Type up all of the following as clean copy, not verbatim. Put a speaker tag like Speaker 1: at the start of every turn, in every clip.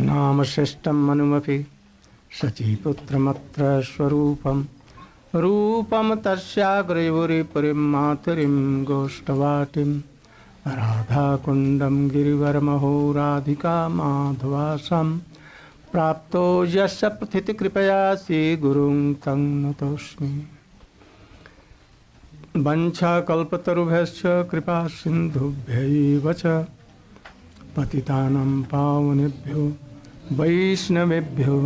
Speaker 1: नाम श्रेष्ठं मनुमपि शचीपुत्रमत्र स्वरूपं रूपं तस्याग्रयुरि पुरीं मातुरीं गोष्ठवाटिं राधाकुण्डं गिरिवरमहो राधिका माधवासं प्राप्तो यस्य प्रथितकृपया श्रीगुरुं तं नतोऽस्मि। वंशाकल्पतरुभ्यश्च कृपा सिन्धुभ्यैव च पतितानां पावनेभ्यो वैष्णवेभ्यो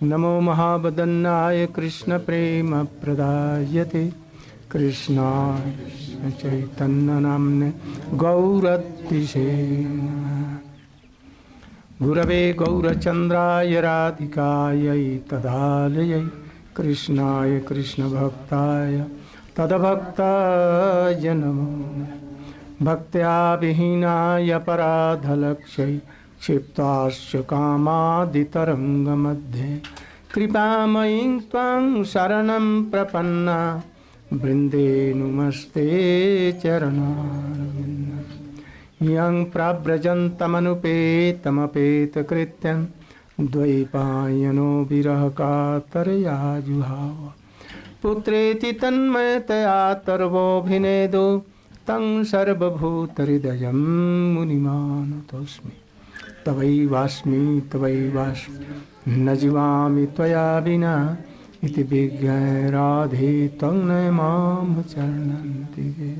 Speaker 1: नमो महावदन्नाय कृष्णप्रेमप्रदायते कृष्णाय चैतन्यनाम्ने गौरतिशे गुरवे गौरचन्द्राय राधिकायै तदालयै कृष्णाय कृष्णभक्ताय तद्भक्ताय नमो भक्त्या विहीनाय अपराधलक्ष्यै क्षिप्ताश्च कामादितरङ्गमध्ये कृपामयीं त्वां शरणं प्रपन्ना वृन्दे नुमस्ते चरणारविन्दं यं प्रव्रजन्तमनुपेतमपेतकृत्यं द्वैपायनो विरहकातरया जुहाव पुत्रेति तन्मयतया तर्वोऽभिनेदो तं सर्वभूतहृदयं मुनिमानतोऽस्मि। तवैवास्मि न जीवामि त्वया विना इति विज्ञाय राधे त्वं न मां चरणन्तिके।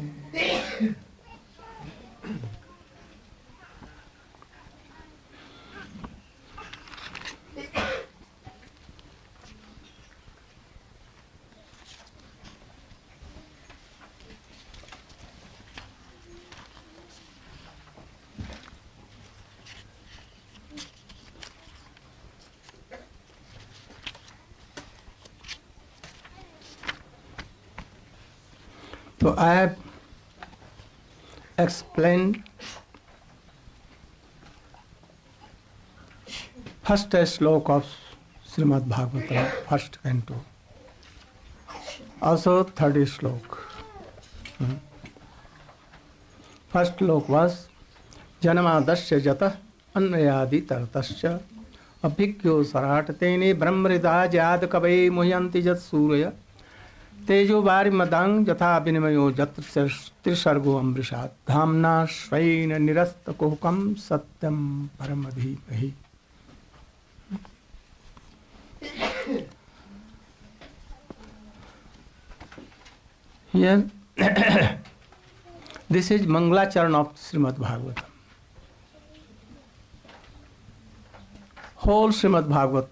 Speaker 1: So I have explained first sloka of Srimad Bhagavatam, first canto. Also third sloka. First sloka was Janamadasya jatah अन्वयादि तरतश्च अभिज्ञो सराटतेने ब्रह्महृदा जात कवये मुह्यन्ति जत सूरय तेजो वारिमदां यथा विनिमयो यत्र त्रिसर्गो अमृषात् धाम्ना स्वेन निरस्तकुहकं सत्यं परमधीमहि। Here this is Mangalacharan of Srimad Bhagavatam. Whole Srimad Bhagavat,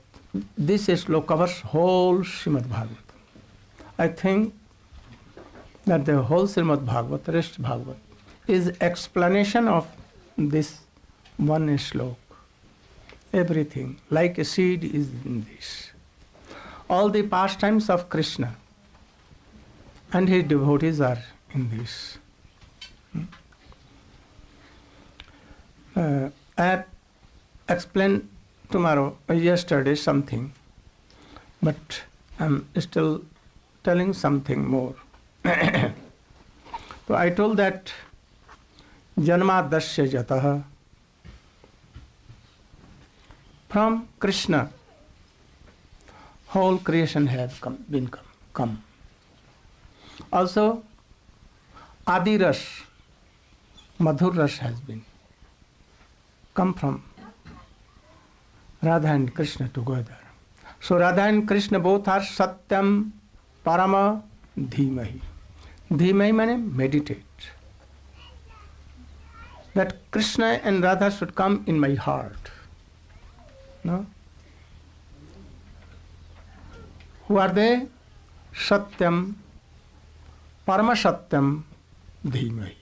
Speaker 1: this sloka covers whole Srimad Bhagavat. I think that the whole Srimad Bhagavat, rest Bhagavat, is explanation of this one sloka. Everything, like a seed, is in this. All the pastimes of Krishna and his devotees are in this. I have explained yesterday something, but I'm still telling something more. So I told that Janmadasya jatah, from Krishna whole creation has come. Also Adi Ras, Madhur Ras has been come from Radha and Krishna together. So Radha and Krishna both are Satyam Parama Dhimahi. Dhimahi means meditate. That Krishna and Radha should come in my heart. No? Who are they? Satyam, Parama Satyam Dhimahi.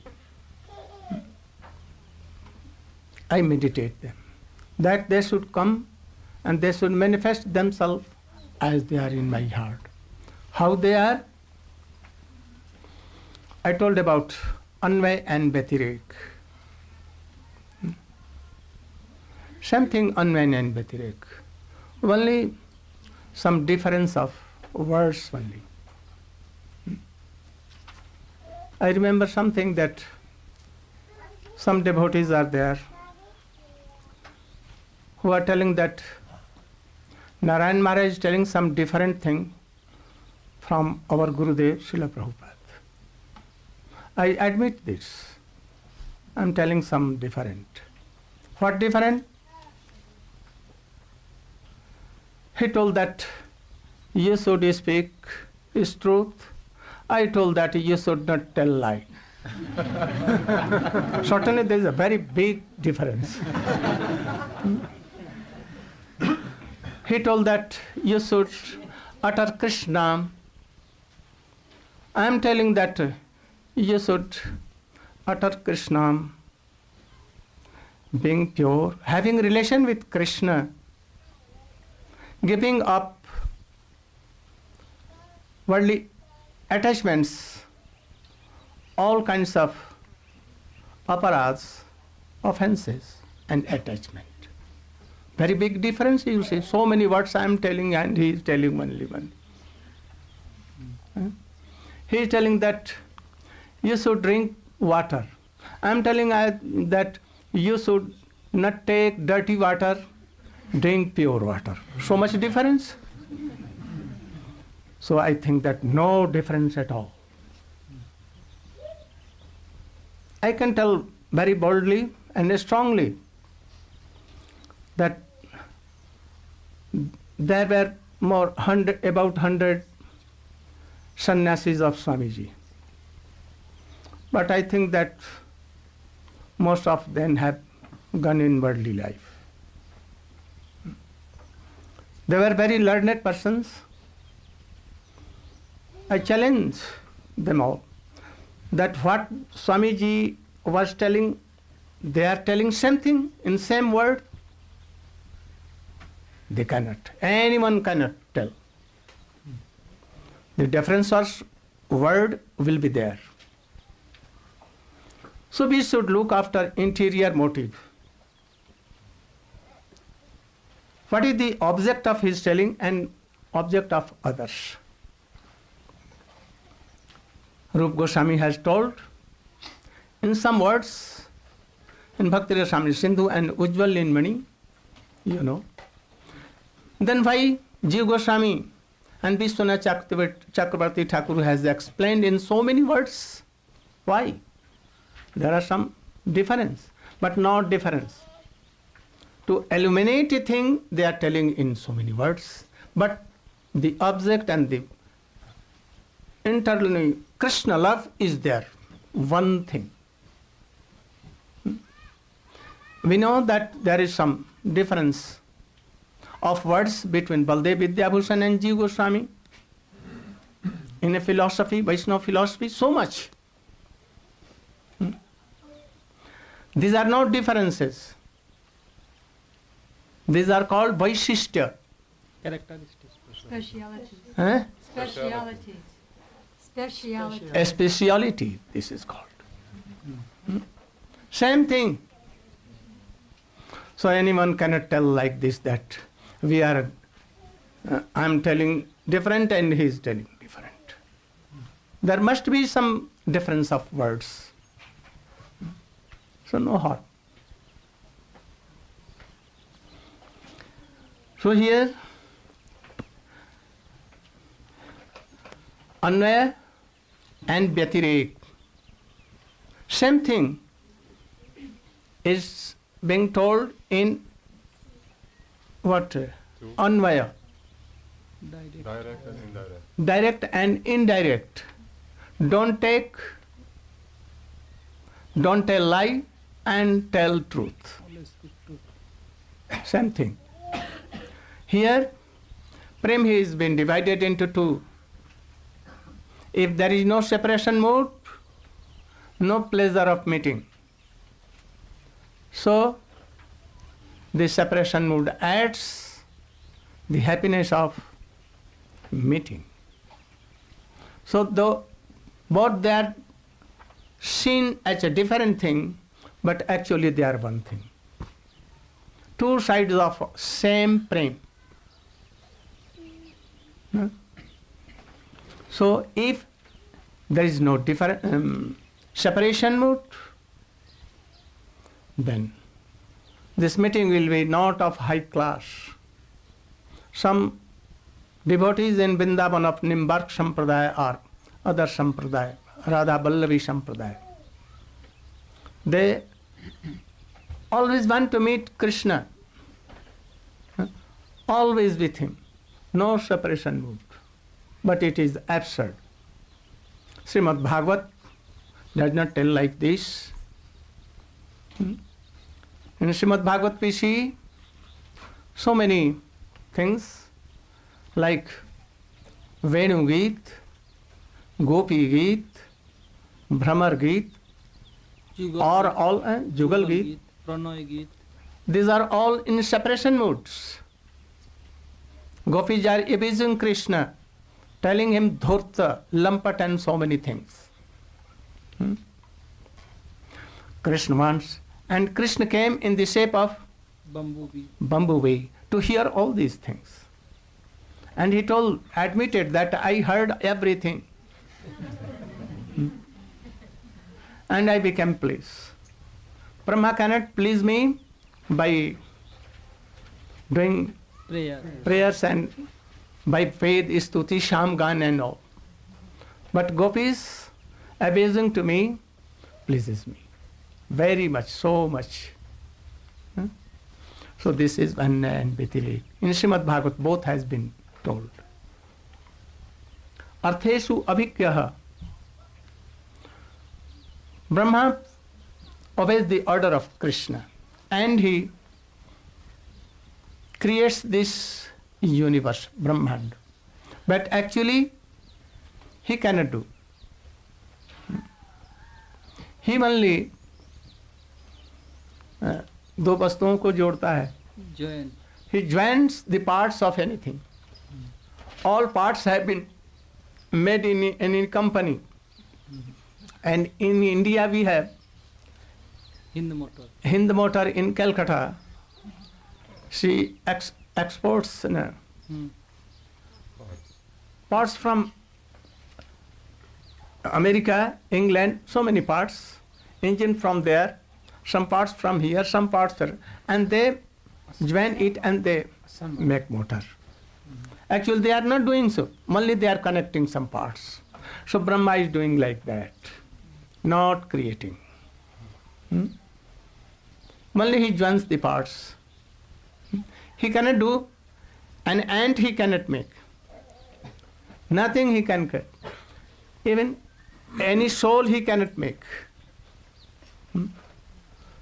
Speaker 1: I meditate them. That they should come and they should manifest themselves as they are in my heart. How they are? I told about Anvay and Bhatirek. Same thing, Anvay and Bhatirek. Only some difference of words only. I remember something that some devotees are there. who are telling that Narayan Maharaj is telling some different thing from our Gurudev Srila Prabhupada. I admit this. I am telling some different. What different? He told that you should speak his truth. I told that you should not tell lie. Certainly there is a very big difference. He told that you should utter Krishna. I am telling that you should utter Krishna, being pure, having relation with Krishna, giving up worldly attachments, all kinds of aparads, offenses and attachment. Very big difference, you see. So many words I am telling and he is telling only one. He is telling that you should drink water. I am telling that you should not take dirty water, drink pure water. So much difference. So I think that no difference at all. I can tell very boldly and strongly that there were about 100 sannyasis of Swamiji. But I think that most of them have gone in worldly life. They were very learned persons. I challenge them all that what Swamiji was telling, they are telling same thing in same word. They cannot. Anyone cannot tell. The difference of word will be there. So we should look after interior motive. What is the object of his telling and object of others? Rupa Goswami has told in some words in Bhakti Rasamrita Sindhu and Ujjwal Linmani, you know. Then why Jiva Goswami and Vishwanath Chakravarti Thakur has explained in so many words? Why? There are some difference, but not difference. To illuminate a thing, they are telling in so many words, but the object and the internally Krishna love is there, one thing. We know that there is some difference of words between Baldev Vidyabhushan and Jiva Goswami in a philosophy, Vaishnava philosophy, so much. These are not differences. These are called Vaishistya.
Speaker 2: Characteristics.
Speaker 3: Specialities.
Speaker 1: Eh?
Speaker 3: Specialities. Speciality.
Speaker 1: A speciality, this is called. Same thing. So anyone cannot tell like this that we are, I am telling different and he is telling different. There must be some difference of words. So no harm. So here, Anvaya and Vyatirek, same thing is being told in what? Anvaya.
Speaker 4: Direct and indirect.
Speaker 1: Direct and indirect. Don't tell lie and tell truth. Same thing. Here, prem has been divided into two. If there is no separation mood, no pleasure of meeting. So, the separation mood adds the happiness of meeting. So, though both they are seen as a different thing, but actually they are one thing. Two sides of same prem. So, if there is no separation mood, then this meeting will be not of high class. Some devotees in Vrindavan of Nimbark Sampradaya or other Sampradaya, Radha Vallavi Sampradaya, they always want to meet Krishna, always with him, no separation mood. But it is absurd. Srimad Bhagavat does not tell like this. In Srimad Bhagavat we see so many things like Venu Geet, Gopi Geet, Bhramar Geet, or all Jugal Geet.
Speaker 2: Pranay Geet.
Speaker 1: These are all in separation moods. Gopis are abusing Krishna, telling him dhurta, lampat and so many things. Krishna wants, and Krishna came in the shape of bumblebee to hear all these things. And he admitted that I heard everything. And I became pleased. Brahma cannot please me by doing prayers and by faith, stuti, shamgan and all. But gopis abusing to me pleases me very much, so much. So this is Vanna and Betili. In Srimad Bhagavat both has been told. Artheshu abhikyaha. Brahma obeys the order of Krishna and he creates this universe, Brahmand. But actually, he cannot do. He only दो वस्तुओं को जोड़ता है. He joins the parts of anything. All parts have been made in any company. And in India we have Hind Motor in Calcutta. She exports parts from America, England, so many parts, engine from there, some parts from here, some parts there, and they join it and they make motor. Actually they are not doing so, only they are connecting some parts. So Brahma is doing like that, not creating. Only he joins the parts. He cannot do an ant, he cannot make. Nothing he can cut. Even any soul he cannot make.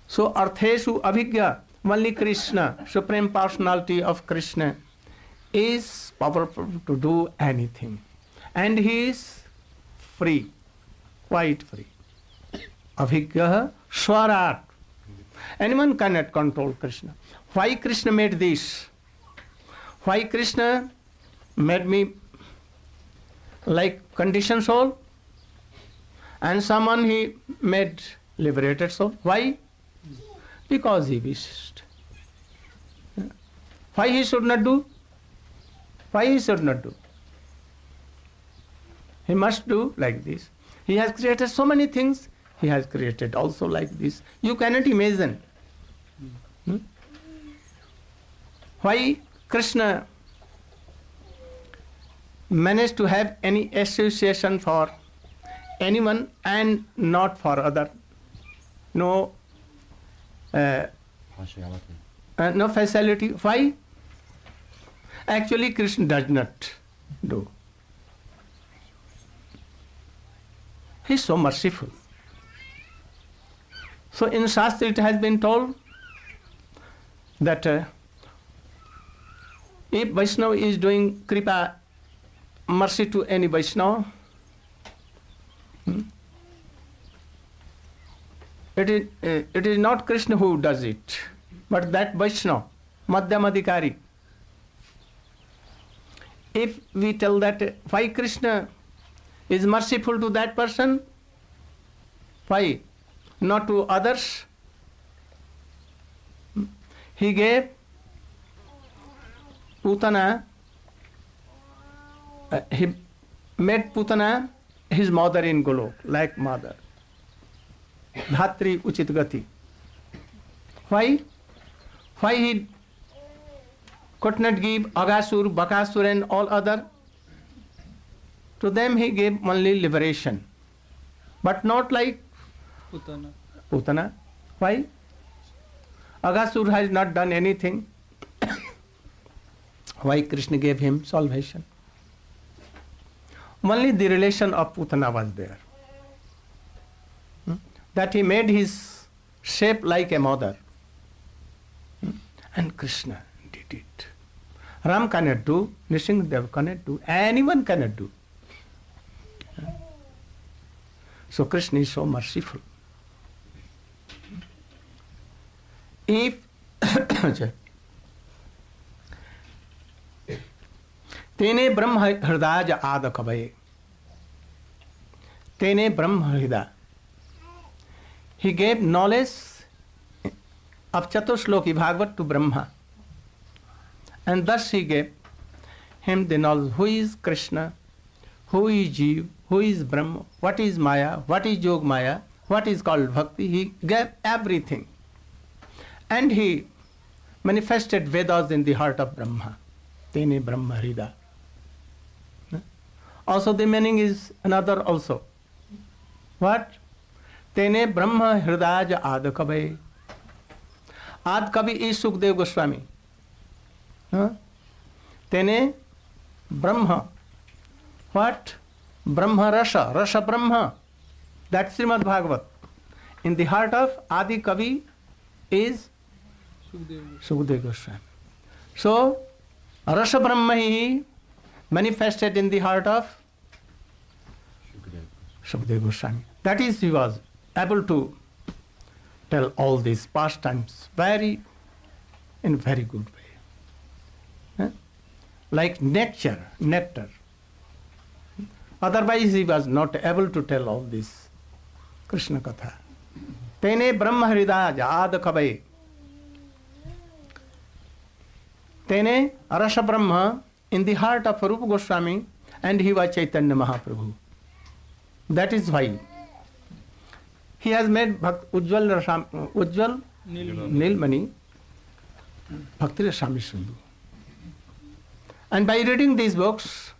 Speaker 1: So Artheshu Abhigya, only Krishna, Supreme Personality of Krishna, is powerful to do anything. And he is free, quite free. Abhigya Swarat. Anyone cannot control Krishna. Why Krishna made this? Why Krishna made me like conditioned soul? And someone he made liberated soul. Why? Because he wished. Why he should not do? Why he should not do? He must do like this. He has created so many things. He has created also like this. You cannot imagine. Why Krishna managed to have any association for anyone and not for other? No facility. Why? Actually Krishna does not do. He is so merciful. So in Shastra it has been told that if Vaishnava is doing kripa, mercy to any Vaishnava, it is not Krishna who does it, but that Vaishnava, Madhyamadikari. If we tell that why Krishna is merciful to that person, why not to others? He gave Putana, he made Putana his mother in Golok, like mother. Dhatri Uchit Gati. Why? Why he could not give Aghasur, Bakasur and all other? To them he gave only liberation, but not like Putana. Why? Aghasur has not done anything. Why Krishna gave him salvation? Only the relation of Putana was there. That he made his shape like a mother. And Krishna did it. Ram cannot do, Nrsimhadev cannot do, anyone cannot do. So Krishna is so merciful. If Tene Brahma Hridaya Ada Kavaye. Tene Brahma Hridaya. He gave knowledge of Chaturshloki Bhagavad to Brahma. And thus he gave him the knowledge who is Krishna, who is Jeev, who is Brahma, what is Maya, what is Yog Maya, what is called Bhakti. He gave everything. And he manifested Vedas in the heart of Brahma. Tene Brahma Hridaya. Also the meaning is another also. What? Tene Brahma Hridaya Ad Kavi. Ad Kavi is Sukdev Goswami. Tene Brahma. What? Brahma Rasa. Rasa Brahma. That's Srimad Bhagavat. In the heart of Adi Kavi is Sukdev Goswami. So, Rasa Brahma he manifested in the heart of Sukdev Goswami. That is, he was able to tell all these pastimes in very good way. Like nectar. Otherwise he was not able to tell all this Krishna Katha. Tene Brahma Hridaya Ad Kavaye. Tene Rasa Brahma in the heart of Rupa Goswami, and he was Chaitanya Mahaprabhu. That is why he has made Ujjwal Nilmani Bhakti Rasami Sindhu. And by reading these books,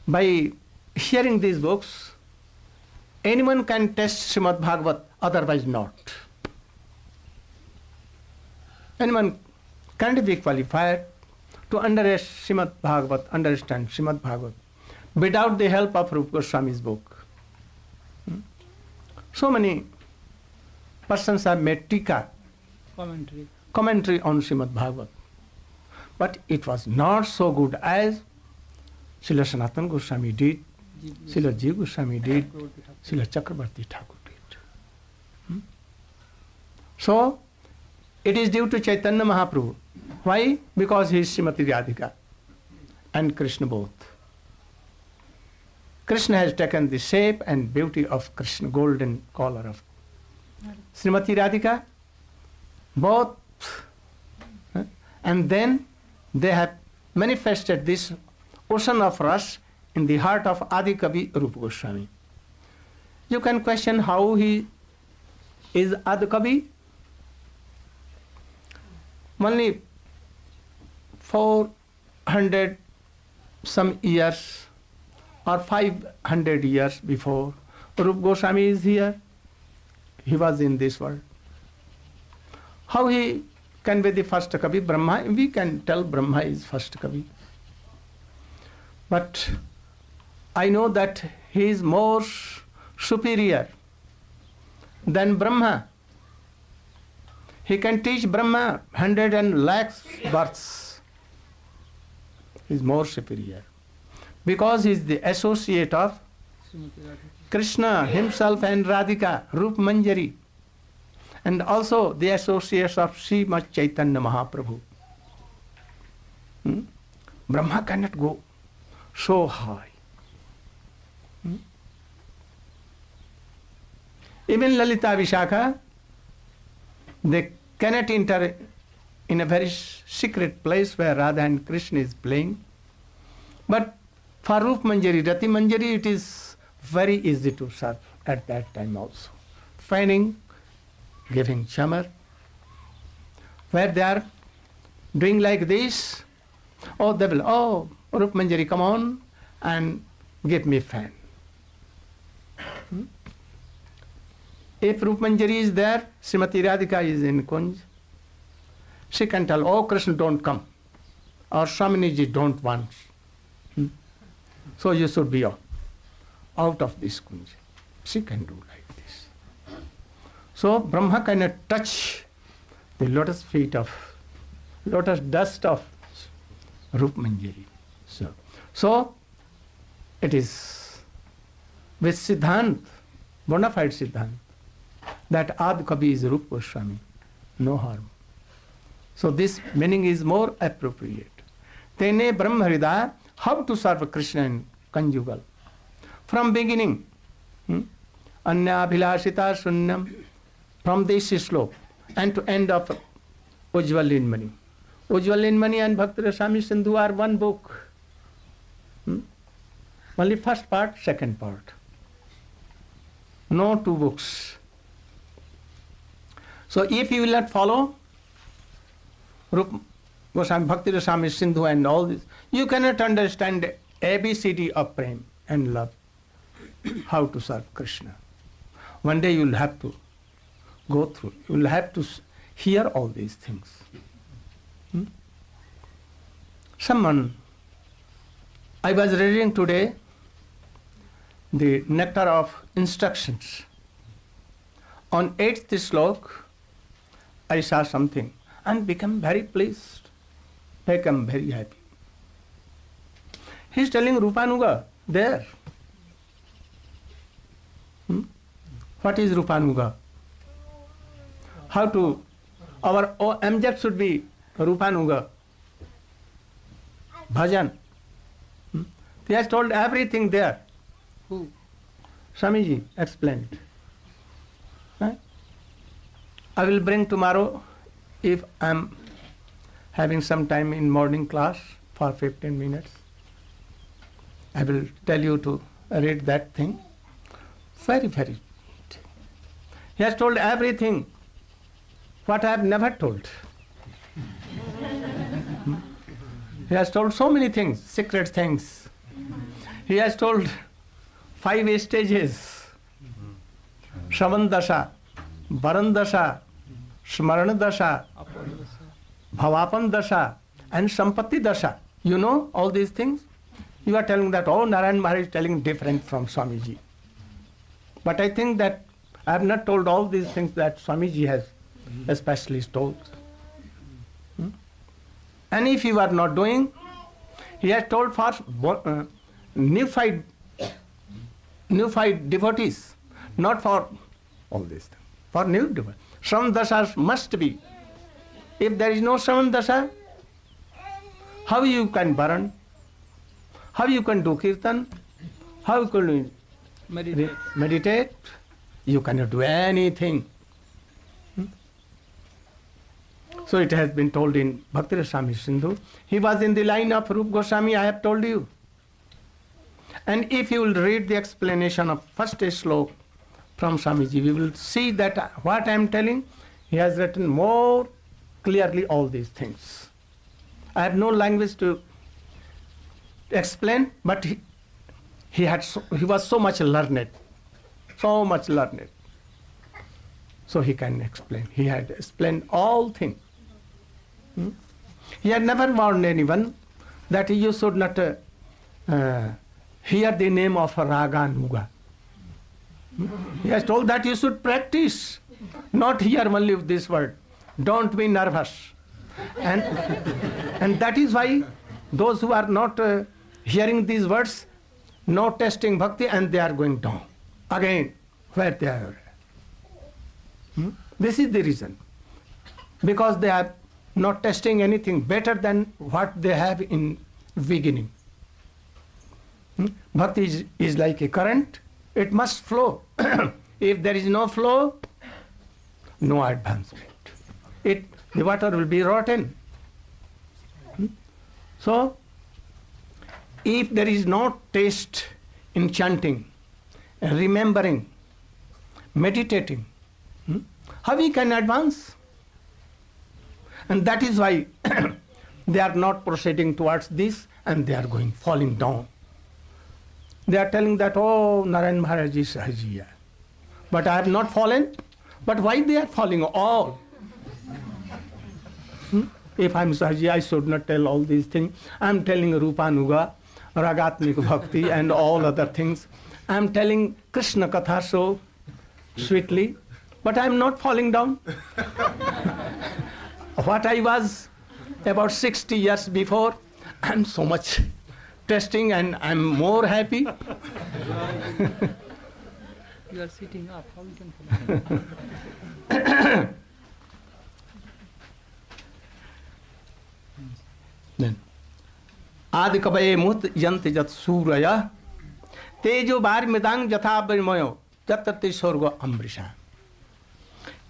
Speaker 1: by hearing these books, anyone can test Srimad Bhagavat, otherwise not. Anyone can't be qualified to understand Srimad Bhagavat without the help of Rupa Goswami's book. So many persons have made tika, commentary on Srimad Bhagavat. But it was not so good as Srila Sanatana Goswami did, Srila Jiva Goswami did, Srila Chakrabarti Thakur did. So, it is due to Chaitanya Mahaprabhu. Why? Because he is Srimati Radhika and Krishna both. Krishna has taken the shape and beauty of Krishna, golden collar of Srimati Radhika, both, and then they have manifested this ocean of rasa in the heart of Adi Kavi Rupa Goswami. You can question how he is Adi Kavi. Only 400 some years or 500 years before Rupa Goswami is here, he was in this world. How he can be the first Kavi? Brahma, we can tell Brahma is first Kavi. But I know that he is more superior than Brahma. He can teach Brahma 100 and lakhs births. He is more superior. Because he is the associate of Krishna himself and Radhika, Rup Manjari. And also the associates of Srimad Chaitanya Mahaprabhu. Brahma cannot go so high. Even Lalita Vishakha, they cannot enter in a very secret place where Radha and Krishna is playing. But for Rup Manjari, Rati Manjari, it is very easy to serve at that time also. Fanning, giving chamar, where they are doing like this. Oh, they will, oh, Rup Manjari, come on and give me fan. If Rup Manjari is there, Srimati Radhika is in Kunj, she can tell, oh, Krishna, don't come. Or Swaminiji don't want. So you should be out of this Kunj. She can do like this. So Brahma cannot touch the lotus feet of, lotus dust of Rup Manjari. So it is with Siddhant, bona fide Siddhant, that Adi Kavi is Rup Goswami. No harm. So this meaning is more appropriate. Tene Brahma Hridaya, how to serve Krishna in conjugal. From beginning, Anya Abhilashita Sunyam, from this slope, and to end of Ujjwal Linmani. Ujjwal Linmani and Bhakti Rasami Sindhu are one book. Only first part, second part. No two books. So if you will not follow Rup Goswami, Bhakti Rasami Sindhu and all this, you cannot understand ABCD of Prem and love, how to serve Krishna. One day you will have to go through, you will have to hear all these things. Someone, I was reading today the Nectar of Instructions. On 8th slok, I saw something and became very pleased, became very happy. He is telling Rupanuga there. What is Rupanuga? How to, our MJF should be Rupanuga. Bhajan. He has told everything there.
Speaker 2: Who?
Speaker 1: Swamiji explained. I will bring tomorrow, if I am having some time in morning class for 15 minutes. I will tell you to read that thing. Very, very. He has told everything what I have never told. He has told so many things, secret things. He has told 5 stages: Shravan Dasha, Varan Dasha, Smaran Dasha, Bhavapan Dasha, and Sampatti Dasha. You know all these things? You are telling that, oh, Narayan Maharaj is telling different from Swamiji. But I think that I have not told all these things that Swamiji has especially told. And if you are not doing, he has told for neophyte devotees, not for all these things. For new devotees. Shravan Dasha must be. If there is no Shravan Dasha, how you can burn? How you can do kirtan? How you can meditate? You cannot do anything. So it has been told in Bhakti Rasami Sindhu. He was in the line of Rup Goswami, I have told you. And if you will read the explanation of first slok from Swamiji, we will see that what I am telling, he has written more clearly all these things. I have no language to explain, but he was so much learned. So much learned. So he can explain. He had explained all things. He had never warned anyone that you should not hear the name of Raga and Nuga. He has told that you should practice, not hear only this word. Don't be nervous. And that is why those who are not hearing these words, no testing bhakti, and they are going down. Again, where they are. This is the reason. Because they are not testing anything better than what they have in beginning. Bhakti is like a current. It must flow. If there is no flow, no advancement. The water will be rotten. So, if there is no taste in chanting, remembering, meditating, how we can advance? And that is why they are not proceeding towards this, and they are falling down. They are telling that, oh, Narayan Maharaj is Sahajiya. But I have not fallen. But why they are falling all? If I am Sahajiya, I should not tell all these things. I am telling Rupanuga, Ragatmik Bhakti, and all other things. I am telling Krishna Katha so sweetly, but I am not falling down. What I was about 60 years before, I am so much testing and I am more happy.
Speaker 2: You are sitting up, how you can fall?
Speaker 1: Then, Adi kabaye mut yanti jat suraya tejo bar midang jatha birmayo jatati sorgo amrisha.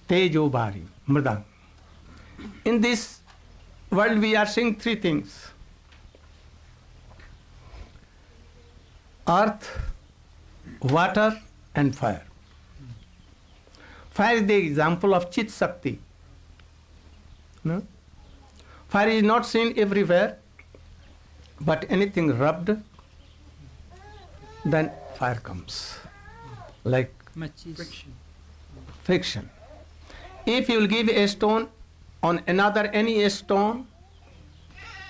Speaker 1: Tejo bari mridang. In this world we are seeing three things: earth, water and fire. Fire is the example of Chit Shakti. No? Fire is not seen everywhere, but anything rubbed, then fire comes. Like friction. If you will give a stone on another any stone,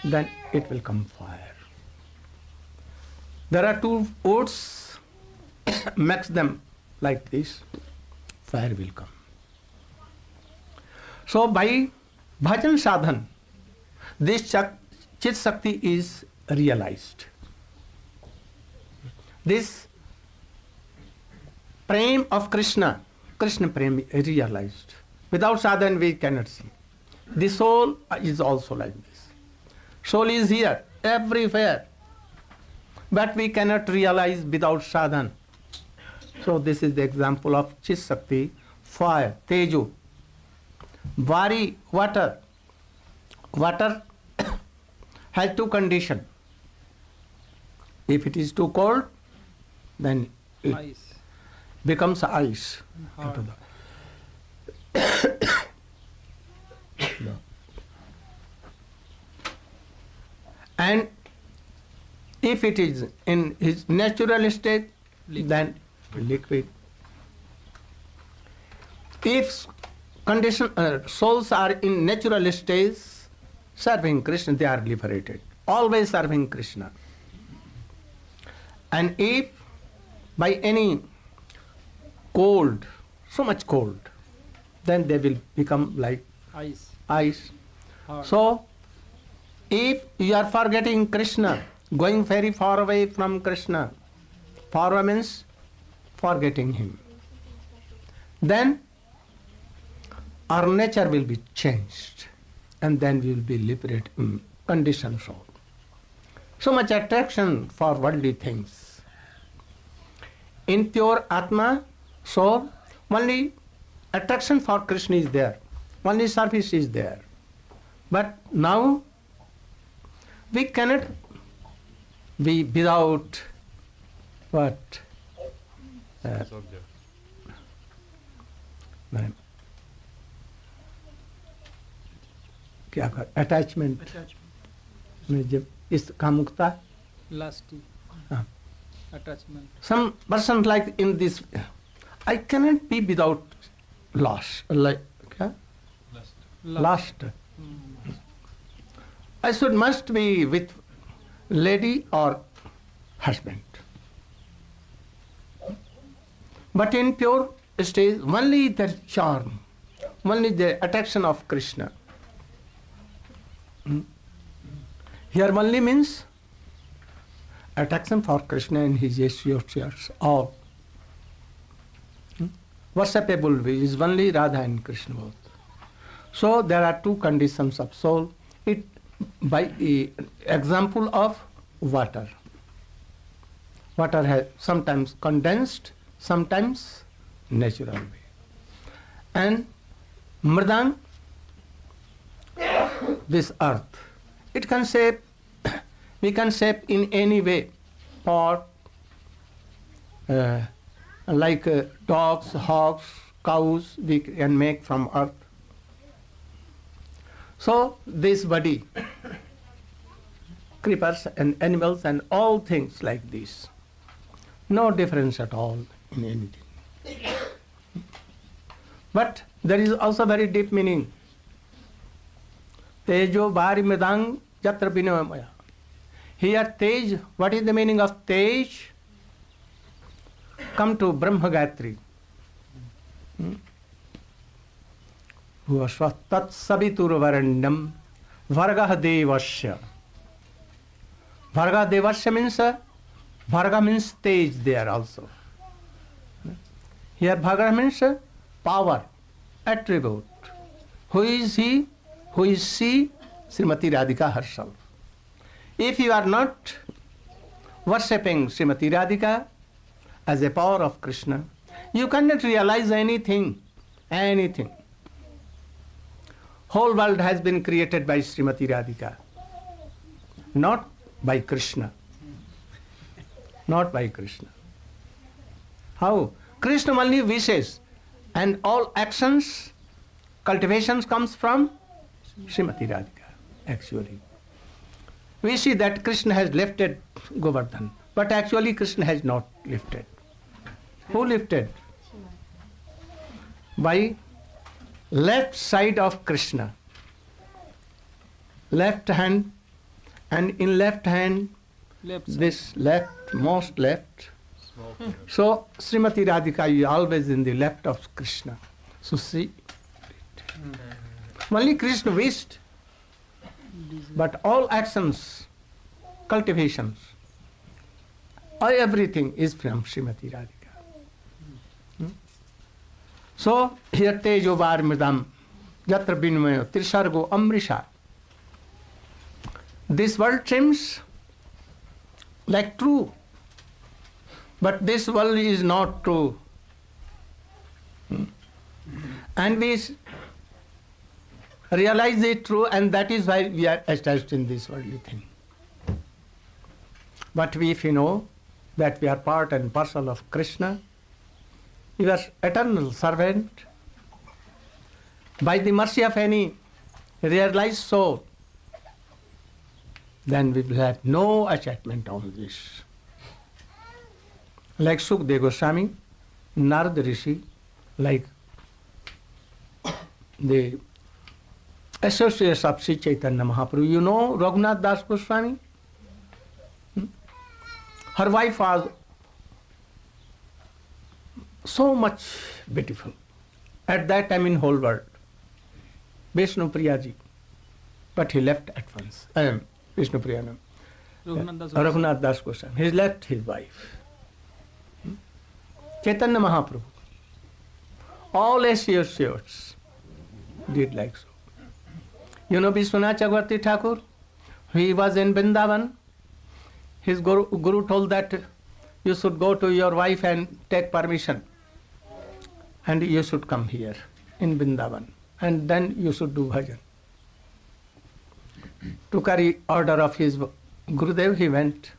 Speaker 1: then it will come fire. There are two woods, mix them like this, fire will come. So by bhajan sadhan, this Chit Shakti is realized. This prem of Krishna prem is realized. Without sadhan we cannot see. The soul is also like this. Soul is here, everywhere. But we cannot realize without sadhan. So this is the example of Chit Shakti, fire, tejo. Vari, water. Water has two conditions. If it is too cold, then it
Speaker 2: Ice.
Speaker 1: becomes ice.
Speaker 2: Hard.
Speaker 1: No. And if it is in his natural state, then liquid. If souls are in natural states, serving Krishna, they are liberated. Always serving Krishna. And if by any cold, so much cold, then they will become like ice.
Speaker 2: Hard.
Speaker 1: So, if you are forgetting Krishna, going very far away from Krishna, far away means forgetting him, then our nature will be changed, and then we will be liberated, conditioned soul. So much attraction for worldly things. In pure Atma, soul, only attraction for Krishna is there, only service is there. But now we cannot be without what?
Speaker 4: Subject.
Speaker 1: क्या कर attachment में जब इस कामुकता
Speaker 2: Lusty.
Speaker 1: हाँ.
Speaker 2: Attachment.
Speaker 1: Some person like in this, I cannot be without loss, like क्या? Lust. I should must be with lady or husband. But in pure state, only the charm, only the attraction of Krishna. Here only means attraction for Krishna and his associates, all. Worshipable is only Radha and Krishna both. So there are two conditions of soul. It by example of water. Water has sometimes condensed, sometimes natural way. And mridang, this earth, it can shape, we can shape in any way, pot, like dogs, hogs, cows, we can make from earth. So this body, creepers and animals and all things like this, no difference at all in anything. But there is also very deep meaning. Tejo bari medang yatra vinamaya. Here Tej, what is the meaning of Tej? Come to Brahma Gayatri. Tat sabitur varanyam vargah devasya. Varga devasya means Bharga means Tej there also. Here Bharga means power, attribute. Who is he? Who is she? Srimati Radhika herself. If you are not worshipping Srimati Radhika as a power of Krishna, you cannot realize anything. Anything. Whole world has been created by Srimati Radhika, not by Krishna. Not by Krishna. How? Krishna only wishes, and all actions, cultivations comes from Srimati Radhika, actually. We see that Krishna has lifted Govardhan, but actually Krishna has not lifted. Who lifted? By left side of Krishna. Left hand, and in left hand, this left, most left. So Srimati Radhika is always in the left of Krishna. So see, only Krishna wished, but all actions, cultivations, everything is from Srimati Radhika. So here Tejo var mridam yatra vinmayo trisargo amrisha. This world seems like true, but this world is not true. And we realize it true, and that is why we are attached in this worldly thing. But if you know that we are part and parcel of Krishna, we are eternal servant, by the mercy of any realized soul, then we will have no attachment on this. Like Sukadeva Goswami, Narada Rishi, like the associates of Sri Chaitanya Mahaprabhu. You know Raghunath Das Goswami? Her wife was so much beautiful at that time in whole world. Vishnu Priyaji. But he left at once. Vishnu Priyanam. Raghunath Das Goswami. He left his wife. Chaitanya Mahaprabhu. All associates did like so. You know Vishwanath Chakravarti Thakur? He was in Vrindavan. His guru told that you should go to your wife and take permission. And you should come here in Vrindavan. And then you should do bhajan. To carry order of his Gurudev, he went.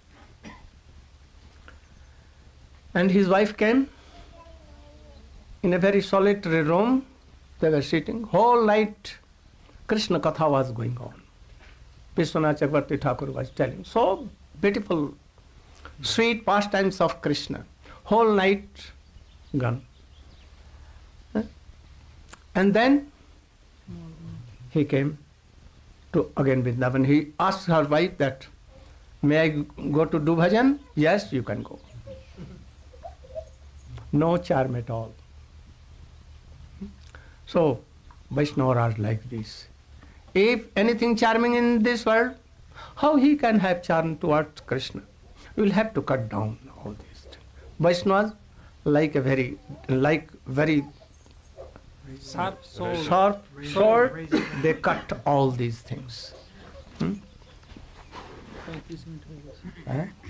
Speaker 1: And his wife came in a very solitary room. They were sitting. Whole night Krishna Katha was going on. Vishwanath Chakravarti Thakur was telling. So beautiful, sweet pastimes of Krishna. Whole night gone. And then he came to again Vrindavan. He asked her wife that, may I go to do bhajan? Yes, you can go. No charm at all. So Vaishnavas are like this. If anything charming in this world, how he can have charm towards Krishna? We will have to cut down all these things. Vaishnavas like very
Speaker 2: sharp
Speaker 1: sword, they cut all these things.
Speaker 2: 35 minute हो गए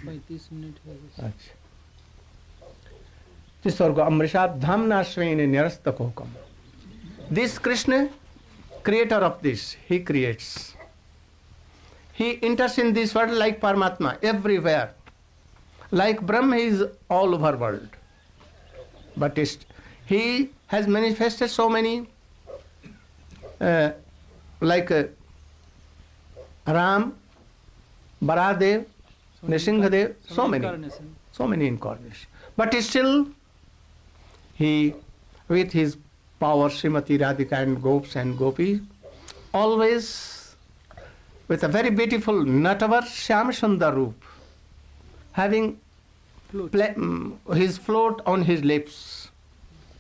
Speaker 2: 35 minute हो गए
Speaker 1: अच्छा स्वर्ग अमृषा धामना स्वेन निरस्तकोकम. This Krishna, creator of this, he creates. He enters in this world like Paramatma, everywhere. Like Brahma, he is all over world. But he has manifested so many, like Ram, Baradev, Nrsimhadev, so many incarnations. But still, he, with his power, Srimati Radhika and Gops and Gopis, always with a very beautiful Natavar Shyamsundar Roop, having his float on his lips.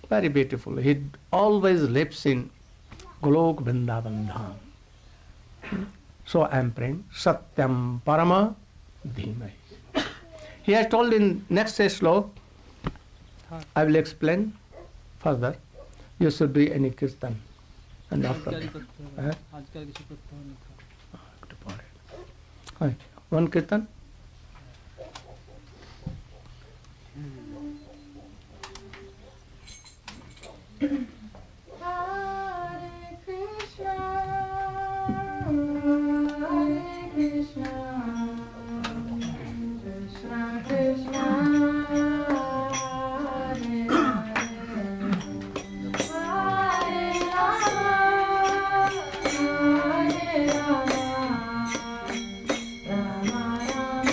Speaker 1: Very beautiful. He always lives in Golok Vrindavan Dham. So I am praying, Satyam Parama Dhimai. He has told in next slok, I will explain further. You should do any kirtan. And after that, one kirtan.
Speaker 5: Hare Krishna, Hare Krishna, Krishna Krishna, Hare Hare, Hare Rama, Hare Rama, Rama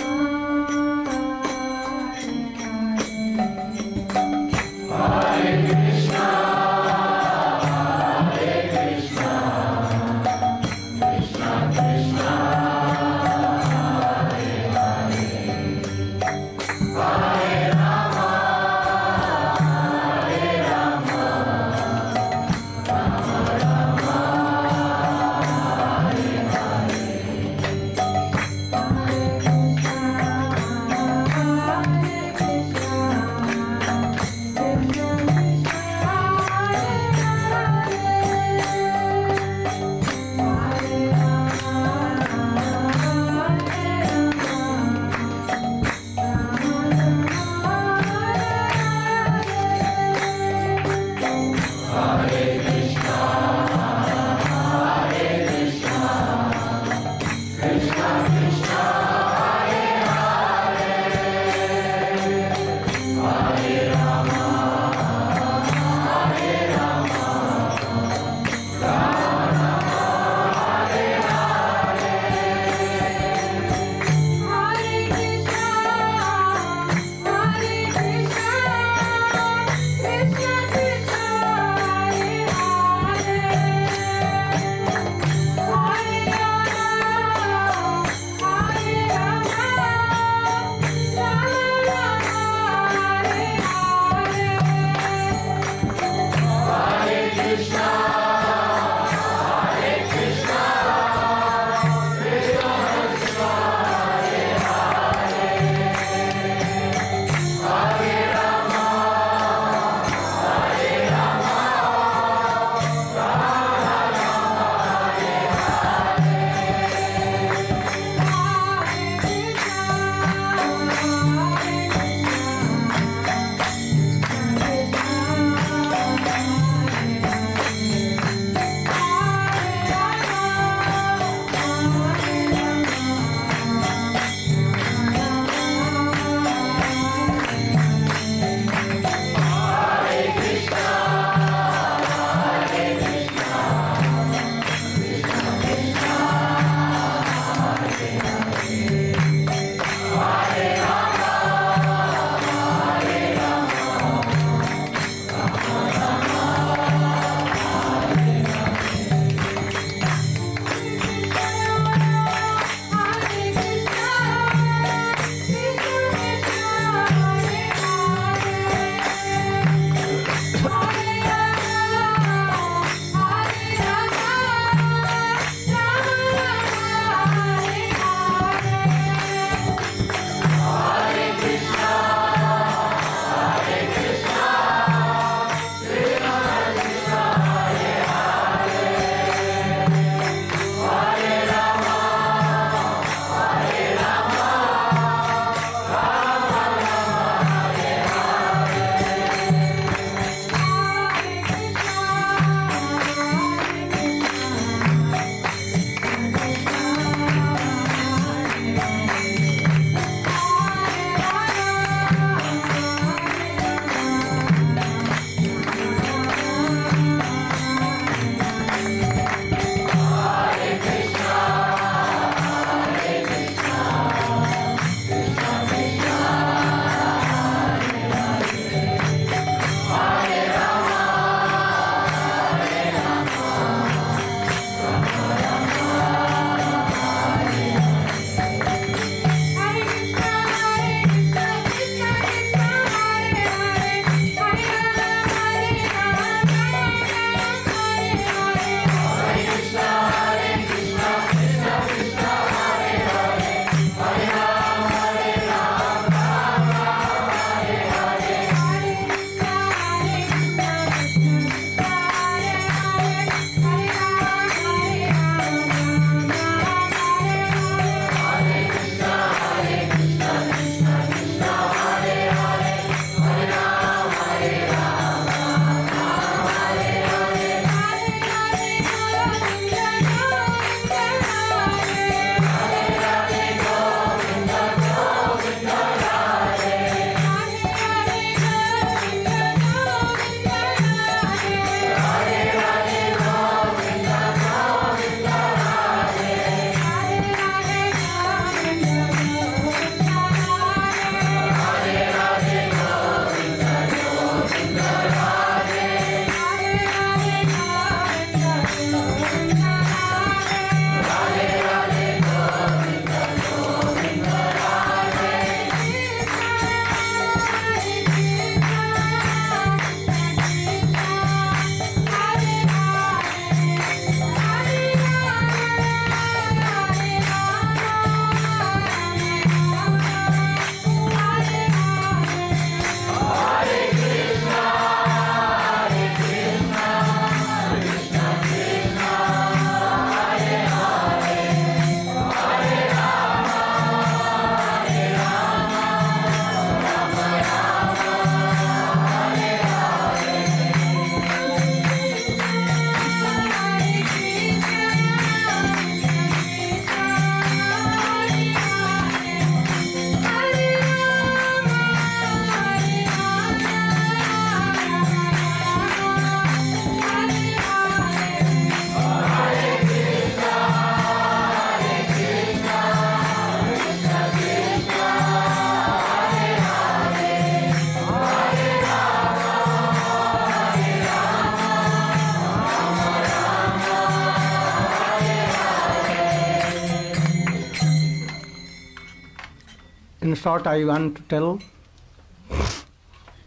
Speaker 1: In short, I want to tell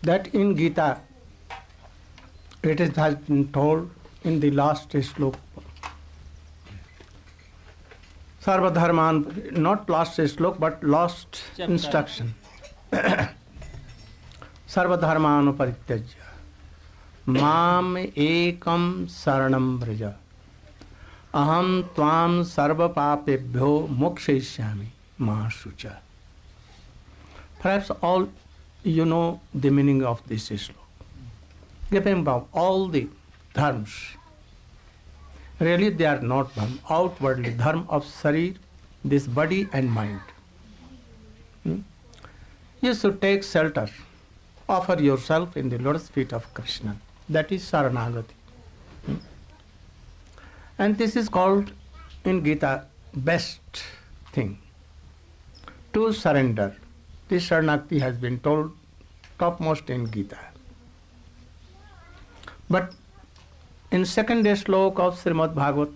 Speaker 1: that in Gita, has been told in the last sloka, Sarva Dharman, not last sloka, but last
Speaker 2: Chapter.
Speaker 1: instruction. Sarva Dharman Parityajya Mam Ekam Saranam Vraja Aham Tvam Sarva Papebhyo Mokshayishyami Mahashucha. Perhaps all you know the meaning of this sloka. Giving about all the dharmas. Really they are not dharma. Outwardly, dharma of sarir, this body and mind. You should take shelter. Offer yourself in the lotus feet of Krishna. That is Saranagati. And this is called in Gita best thing. To surrender. This Saranagati has been told topmost in Gita. But in second sloka of Srimad Bhagavat,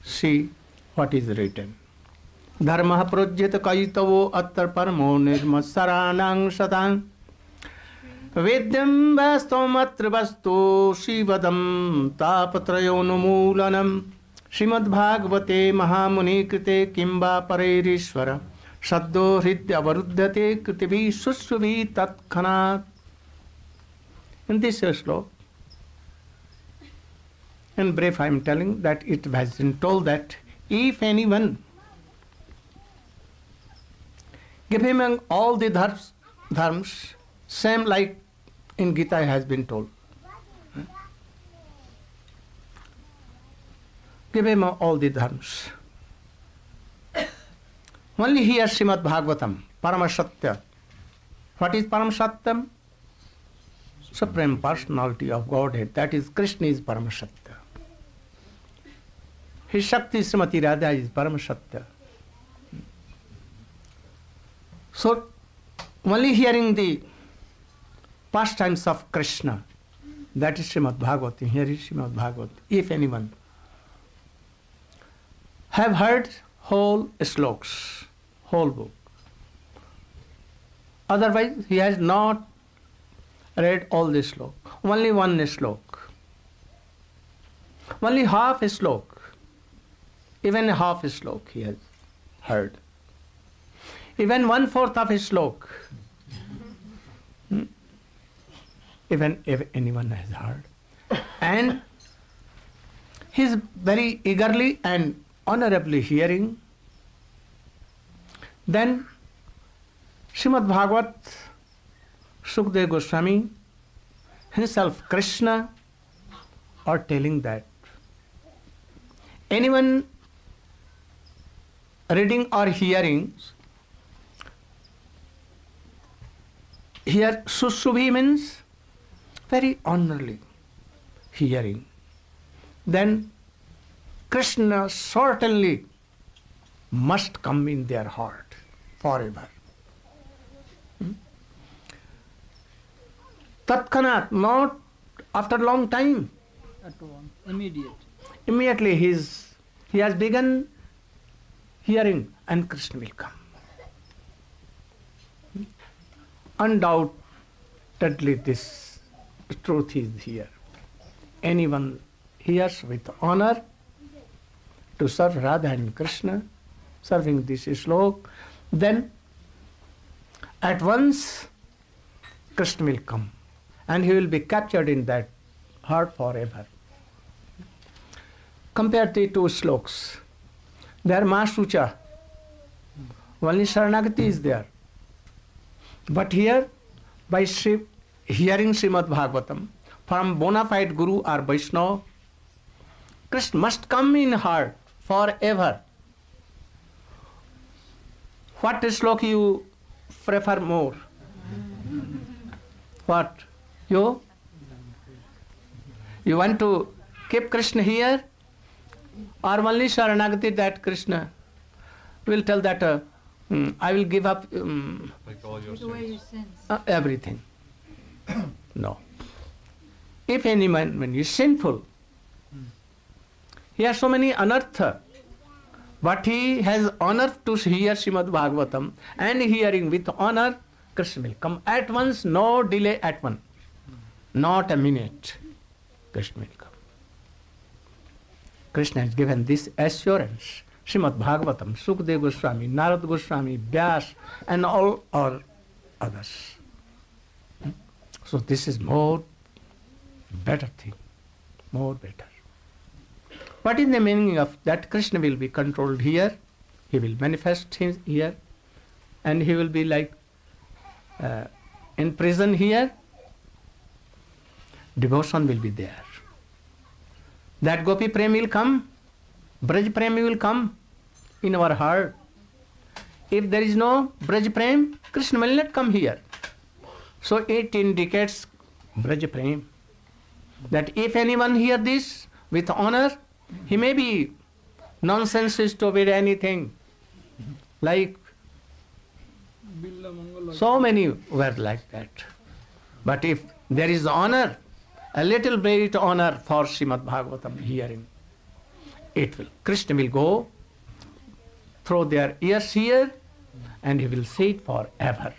Speaker 1: see what is written. Dharma projyata kaitavo attar paramo nirma saranang satang Vedyam vastam atra vastu shivadam tapatrayo numulanam Srimad Bhagavate Mahamuni krite kimba pareirishvara Saddo hridya varudhyate kritivi sushuvi tatkhanat. In this sloka, in brief, I am telling that it has been told that if anyone give him all the dharmas, same like in Gita has been told. Give him all the dharmas. Only here Srimad Bhagavatam, Paramasatya. What is Paramasatya? Supreme Personality of Godhead. That is Krishna is Paramasatya. His Shakti Srimati Radha is Paramasatya. So, only hearing the pastimes of Krishna, that is Srimad Bhagavati. Here is Srimad Bhagavati. If anyone have heard whole slokas, whole book, otherwise he has not read all the slok, only one slok, only half a slok, even half a slok he has heard, even 1/4 of a slok, even if anyone has heard, and he is very eagerly and honorably hearing, then Srimad Bhagavat, Sukadeva Goswami, himself Krishna, are telling that anyone reading or hearing, here Sushubhi means very honorably hearing, then Krishna certainly must come in their heart forever. Tatkhanat, not after long time.
Speaker 2: At once, immediate.
Speaker 1: Immediately he has begun hearing and Krishna will come. Undoubtedly this truth is here. Anyone hears with honor to serve Radha and Krishna, serving this slok, then at once Krishna will come and he will be captured in that heart forever. Compare the two sloks. There Mahashucha, only Saranagati is there. But here, by hearing Srimad Bhagavatam, from bona fide Guru or Vaishnava, Krishna must come in heart forever. What slok you prefer more? What? You want to keep Krishna here? Or only Saranagati that Krishna will tell that I will give up
Speaker 4: Like all your
Speaker 3: Take away your
Speaker 4: sins.
Speaker 3: sins.
Speaker 1: everything. No. If any man is sinful, he has so many anartha, But he has honor to hear Srimad Bhagavatam, and hearing with honor, Krishna will come at once, no delay at one. Not a minute. Krishna will come. Krishna has given this assurance. Srimad Bhagavatam, Sukadeva Goswami, Narad Goswami, Vyas, and all others. So this is more better thing, more better. What is the meaning of that? Krishna will be controlled here, he will manifest here, and he will be like in prison here. Devotion will be there. That Gopi Prem will come, Braj Prem will come in our heart. If there is no Braj Prem, Krishna will not come here. So it indicates Braj Prem. That if anyone hear this with honor, he may be nonsense stupid anything. Like so many were like that. But if there is honor, a little bit honor for Srimad Bhagavatam hearing, it will. Krishna will go through their ears here, and he will say it forever.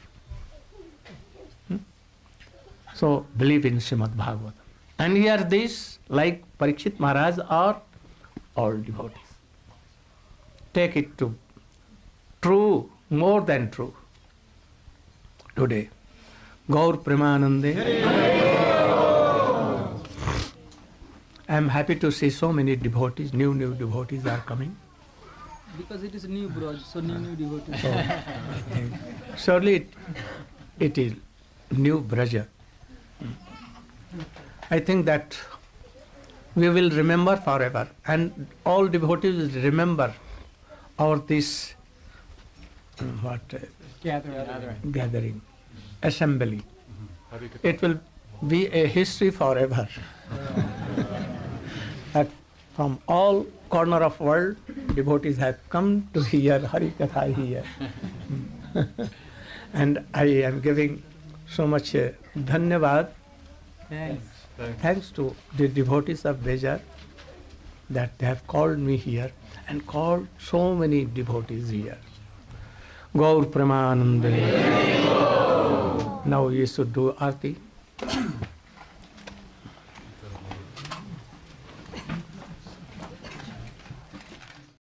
Speaker 1: So believe in Srimad Bhagavatam. And hear this like Parikshit Maharaj or all devotees. Take it to true, more than true. Today, Gaur Premanande. I am happy to see so many devotees, new devotees are coming.
Speaker 2: Because it is new Braj, so new devotees.
Speaker 1: Surely it is new Braja. I think that we will remember forever, and all devotees will remember our this gathering, assembly. It will be a history forever. That from all corner of world, devotees have come to hear Hari Katha here. And I am giving so much dhanyavad. Thanks to the devotees of Bejar that they have called me here and called so many devotees here. Gaur Premanande. Now you should do Aarti.